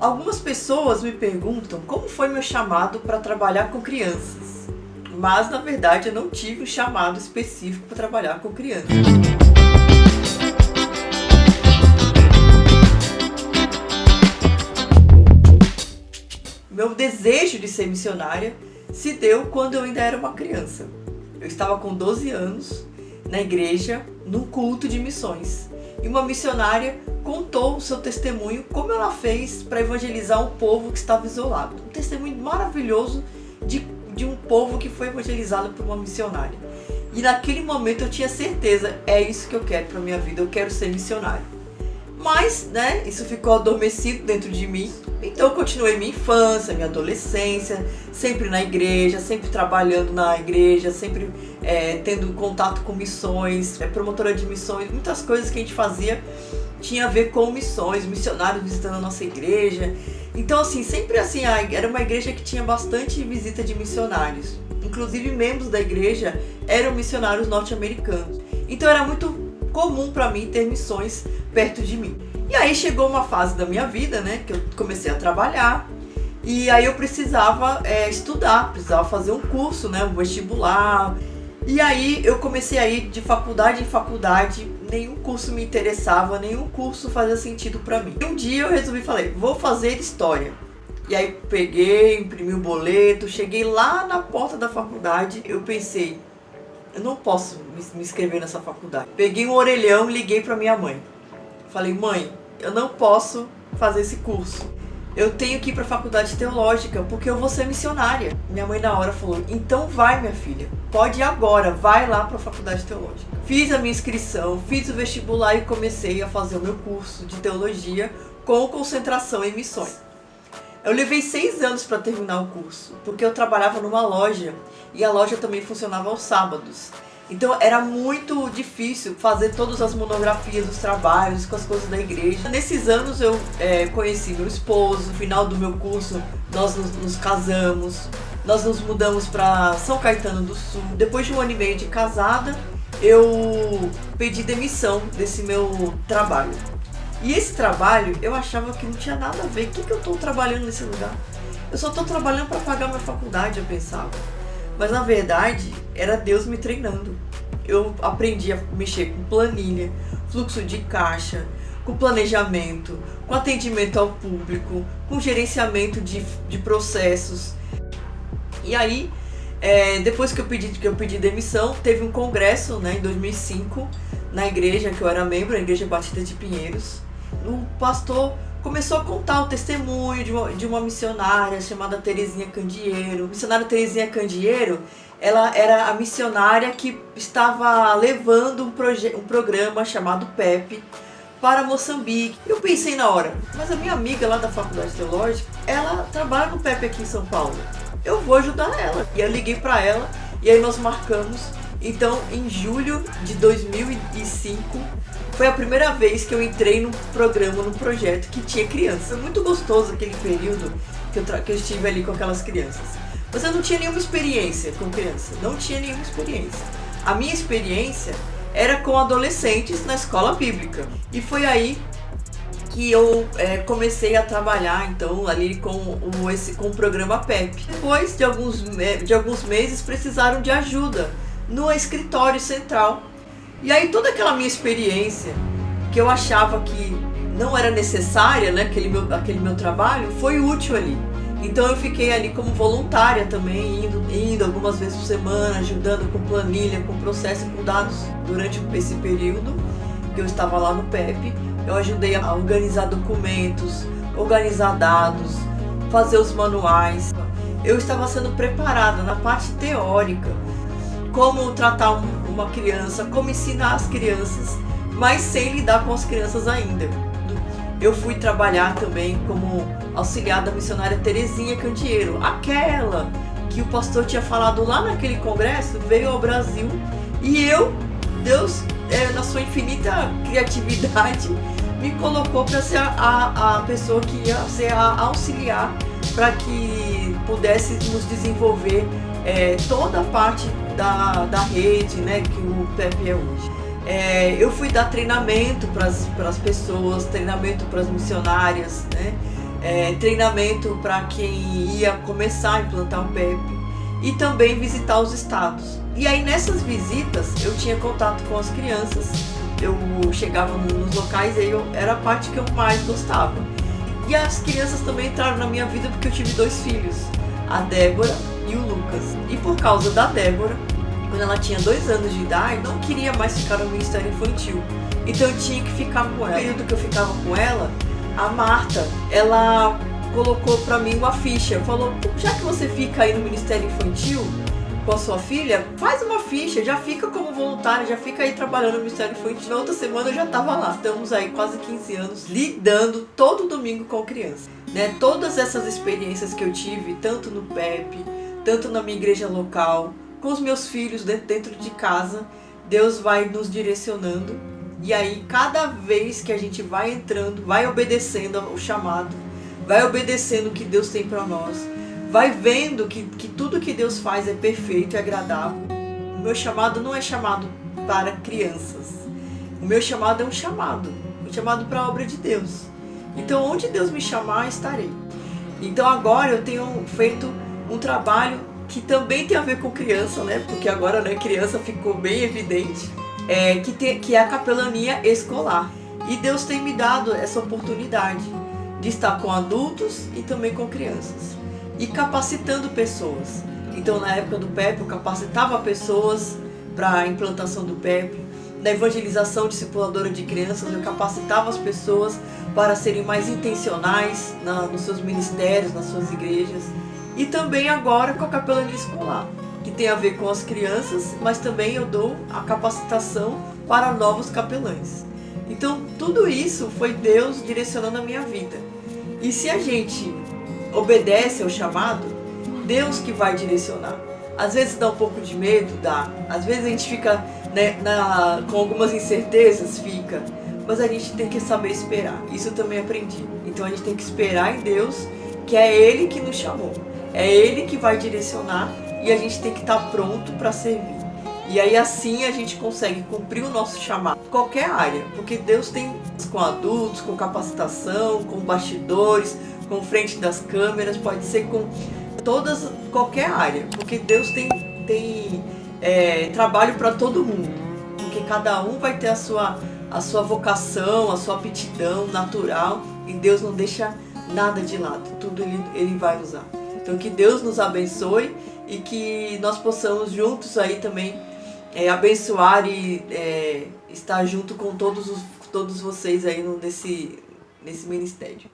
Algumas pessoas me perguntam como foi meu chamado para trabalhar com crianças, mas na verdade eu não tive um chamado específico para trabalhar com crianças. Meu desejo de ser missionária se deu quando eu ainda era uma criança. Eu estava com 12 anos na igreja, num culto de missões. E uma missionária contou o seu testemunho, como ela fez para evangelizar um povo que estava isolado. Um testemunho maravilhoso de um povo que foi evangelizado por uma missionária. E naquele momento eu tinha certeza, é isso que eu quero para minha vida, eu quero ser missionário. Mas, isso ficou adormecido dentro de mim. Então eu continuei minha infância, minha adolescência, sempre na igreja, sempre trabalhando na igreja, sempre tendo contato com missões, promotora de missões, muitas coisas que a gente fazia tinha a ver com missões, missionários visitando a nossa igreja. Então assim, sempre assim, era uma igreja que tinha bastante visita de missionários. Inclusive membros da igreja eram missionários norte-americanos. Então era muito comum para mim ter missões perto de mim. E aí chegou uma fase da minha vida, que eu comecei a trabalhar. E aí eu precisava estudar, precisava fazer um curso, um vestibular. E aí eu comecei a ir de faculdade em faculdade, nenhum curso me interessava, nenhum curso fazia sentido pra mim. E um dia eu falei, vou fazer história. E aí peguei, imprimi o boleto, cheguei lá na porta da faculdade, eu pensei, eu não posso me inscrever nessa faculdade. Peguei um orelhão e liguei pra minha mãe. Falei, mãe, eu não posso fazer esse curso. Eu tenho que ir para a faculdade teológica, porque eu vou ser missionária. Minha mãe na hora falou, então vai minha filha, pode ir agora, vai lá para a faculdade teológica. Fiz a minha inscrição, fiz o vestibular e comecei a fazer o meu curso de teologia com concentração em missões. Eu levei 6 anos para terminar o curso, porque eu trabalhava numa loja e a loja também funcionava aos sábados. Então era muito difícil fazer todas as monografias dos trabalhos com as coisas da igreja. Nesses anos eu conheci meu esposo, no final do meu curso nós nos casamos, nós nos mudamos para São Caetano do Sul. Depois de 1 ano e meio de casada, eu pedi demissão desse meu trabalho. E esse trabalho eu achava que não tinha nada a ver. O que eu estou trabalhando nesse lugar? Eu só estou trabalhando para pagar minha faculdade, eu pensava. Mas na verdade, era Deus me treinando. Eu aprendi a mexer com planilha, fluxo de caixa, com planejamento, com atendimento ao público, com gerenciamento de processos. E aí, depois que eu pedi demissão, teve um congresso em 2005, na igreja que eu era membro, a Igreja Batista de Pinheiros. O pastor começou a contar o testemunho de uma missionária chamada Terezinha Candeeiro. A missionária Terezinha Candeeiro, ela era a missionária que estava levando um programa chamado PEP para Moçambique. Eu pensei na hora, mas a minha amiga lá da Faculdade Teológica, ela trabalha no PEP aqui em São Paulo. Eu vou ajudar ela. E eu liguei para ela e aí nós marcamos. Então, em julho de 2005, foi a primeira vez que eu entrei num programa, num projeto que tinha crianças. Foi muito gostoso aquele período que eu estive ali com aquelas crianças. Mas eu não tinha nenhuma experiência com crianças, não tinha nenhuma experiência. A minha experiência era com adolescentes na escola bíblica. E foi aí que eu comecei a trabalhar então ali com o programa PEP. Depois de alguns meses precisaram de ajuda no escritório central. E aí toda aquela minha experiência, que eu achava que não era necessária, aquele meu trabalho, foi útil ali. Então eu fiquei ali como voluntária também, indo algumas vezes por semana, ajudando com planilha, com processo e com dados. Durante esse período que eu estava lá no PEP, eu ajudei a organizar documentos, organizar dados, fazer os manuais. Eu estava sendo preparada na parte teórica, como tratar uma criança, como ensinar as crianças, mas sem lidar com as crianças ainda. Eu fui trabalhar também como auxiliar da missionária Terezinha Candeeiro, aquela que o pastor tinha falado lá naquele congresso, veio ao Brasil e Deus, na sua infinita criatividade, me colocou para ser a pessoa que ia ser a auxiliar para que pudéssemos desenvolver toda a parte da rede, que o PEP é hoje. Eu fui dar treinamento para as pessoas, treinamento para as missionárias, treinamento para quem ia começar a implantar o PEP e também visitar os estados. E aí nessas visitas eu tinha contato com as crianças, eu chegava nos locais e era a parte que eu mais gostava. E as crianças também entraram na minha vida porque eu tive 2 filhos, a Débora e o Lucas. E por causa da Débora, quando ela tinha 2 anos de idade, não queria mais ficar no Ministério Infantil. Então eu tinha que ficar com ela. No período que eu ficava com ela, a Marta, ela colocou pra mim uma ficha. Falou, já que você fica aí no Ministério Infantil com a sua filha, faz uma ficha, já fica como voluntária, já fica aí trabalhando no Ministério Infantil. Na outra semana eu já tava lá. Estamos aí quase 15 anos lidando todo domingo com criança. Né? Todas essas experiências que eu tive, tanto no PEP, tanto na minha igreja local, com os meus filhos dentro de casa, Deus vai nos direcionando. E aí, cada vez que a gente vai entrando, vai obedecendo o chamado, vai obedecendo o que Deus tem para nós, vai vendo que tudo que Deus faz é perfeito e agradável. O meu chamado não é chamado para crianças. O meu chamado é um chamado para a obra de Deus. Então, onde Deus me chamar, estarei. Então, agora eu tenho feito um trabalho que também tem a ver com criança, né? Porque agora, né, criança ficou bem evidente. Que é a capelania escolar. E Deus tem me dado essa oportunidade de estar com adultos e também com crianças. E capacitando pessoas. Então, na época do PEP, eu capacitava pessoas para a implantação do PEP. Na evangelização discipuladora de crianças, eu capacitava as pessoas para serem mais intencionais nos seus ministérios, nas suas igrejas. E também agora com a capelania escolar, que tem a ver com as crianças, mas também eu dou a capacitação para novos capelães. Então, tudo isso foi Deus direcionando a minha vida. E se a gente obedece ao chamado, Deus que vai direcionar. Às vezes dá um pouco de medo, dá. Às vezes a gente fica, né, com algumas incertezas, fica. Mas a gente tem que saber esperar. Isso eu também aprendi. Então a gente tem que esperar em Deus, que é Ele que nos chamou. É Ele que vai direcionar e a gente tem que estar pronto para servir. E aí assim a gente consegue cumprir o nosso chamado em qualquer área. Porque Deus tem com adultos, com capacitação, com bastidores, com frente das câmeras, pode ser com qualquer área. Porque Deus tem trabalho para todo mundo. Porque cada um vai ter a sua vocação, a sua aptidão natural. E Deus não deixa nada de lado. Tudo Ele vai usar. Então que Deus nos abençoe e que nós possamos juntos aí também abençoar e estar junto com todos vocês aí nesse ministério.